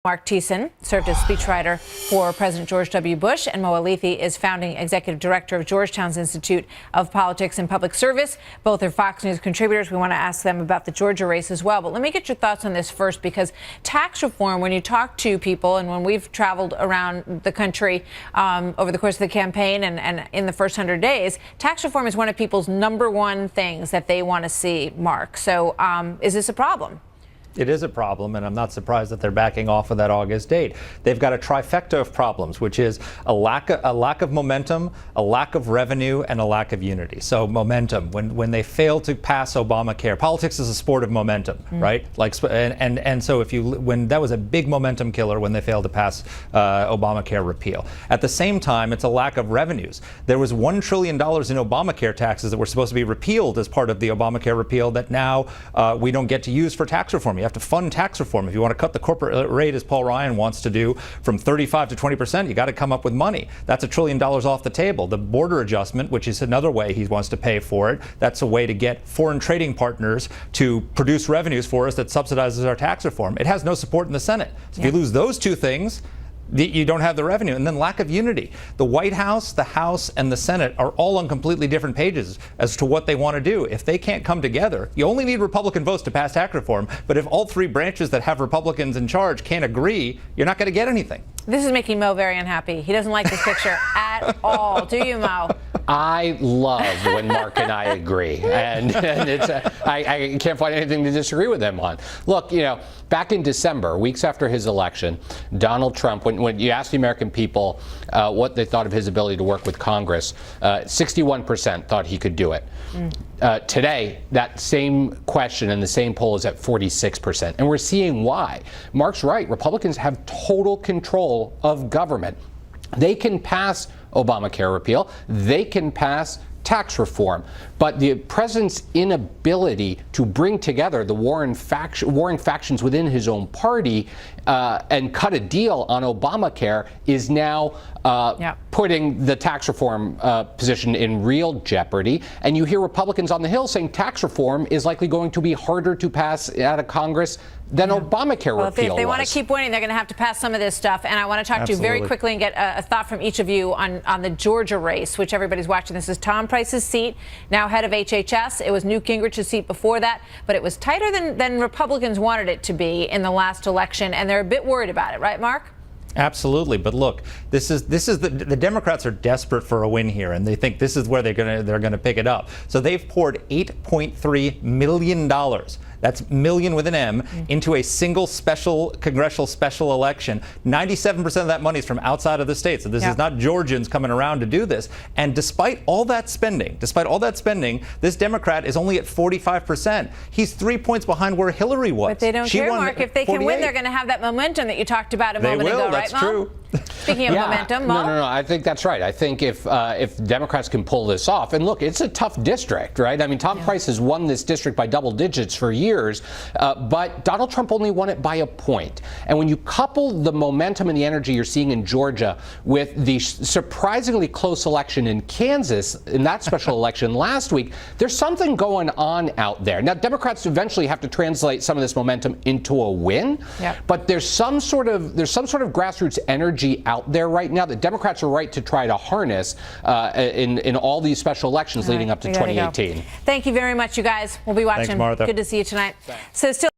Marc Thiessen served as speechwriter for President George W. Bush, and Mo Alithi is founding executive director of Georgetown's Institute of Politics and Public Service. Both are Fox News contributors. We want to ask them about the Georgia race as well. But let me get your thoughts on this first, because tax reform, when you talk to people and when we've traveled around the country over the course of the campaign and in the first 100 days, tax reform is one of people's number one things that they want to see, Mark. So is this a problem? It is a problem, and I'm not surprised that they're backing off of that August date. They've got a trifecta of problems, which is a lack of momentum, a lack of revenue, and a lack of unity. So momentum, when they fail to pass Obamacare, politics is a sport of momentum, right? And so when that was a big momentum killer when they failed to pass Obamacare repeal. At the same time, it's a lack of revenues. There was $1 trillion in Obamacare taxes that were supposed to be repealed as part of the Obamacare repeal that now we don't get to use for tax reform. You have to fund tax reform. If you want to cut the corporate rate, as Paul Ryan wants to do, from 35 to 20%, you got to come up with money. That's $1 trillion off the table. The border adjustment, which is another way he wants to pay for it, that's a way to get foreign trading partners to produce revenues for us that subsidizes our tax reform. It has no support in the Senate. So if you lose those two things, you don't have the revenue. And then lack of unity. The White House, the House, and the Senate are all on completely different pages as to what they want to do. If they can't come together, you only need Republican votes to pass tax reform. But if all three branches that have Republicans in charge can't agree, you're not going to get anything. This is making Mo very unhappy. He doesn't like this picture at all. Do you, Mo? I love when Mark and I agree, and it's I can't find anything to disagree with him on. Look, back in December, weeks after his election, Donald Trump, when you asked the American people what they thought of his ability to work with Congress, 61% thought he could do it. Today, that same question and the same poll is at 46%, and we're seeing why. Mark's right. Republicans have total control of government. They can pass Obamacare repeal. They can pass tax reform. But the president's inability to bring together the warring factions within his own party and cut a deal on Obamacare is now putting the tax reform position in real jeopardy. And you hear Republicans on the Hill saying tax reform is likely going to be harder to pass out of Congress than Obamacare repeal if they want to keep winning, they're going to have to pass some of this stuff. And I want to talk to you very quickly and get a thought from each of you on the Georgia race, which everybody's watching. This is Tom Price's seat, now head of HHS. It was Newt Gingrich's seat before that, but it was tighter than Republicans wanted it to be in the last election, and they're a bit worried about it, right, Mark? Absolutely, but look, this is the Democrats are desperate for a win here, and they think this is where they're gonna pick it up. So they've poured $8.3 million. That's million with an M, into a single congressional special election. 97% of that money is from outside of the state. So this is not Georgians coming around to do this. And despite all that spending, this Democrat is only at 45%. He's 3 points behind where Hillary was. But they don't care, Mark. If they can win, they're going to have that momentum that you talked about a moment ago, right, Mo? That's true. Speaking of momentum, Mo? No, I think that's right. I think if Democrats can pull this off, and look, it's a tough district, right? I mean, Tom Price has won this district by double digits for years, but Donald Trump only won it by a point. And when you couple the momentum and the energy you're seeing in Georgia with the surprisingly close election in Kansas, in that special election last week, there's something going on out there. Now, Democrats eventually have to translate some of this momentum into a win, but there's some sort of grassroots energy out there right now that Democrats are right to try to harness in all these special elections leading up to 2018. Thank you very much, you guys. We'll be watching. Thanks, Martha. Good to see you tonight. Thanks. So still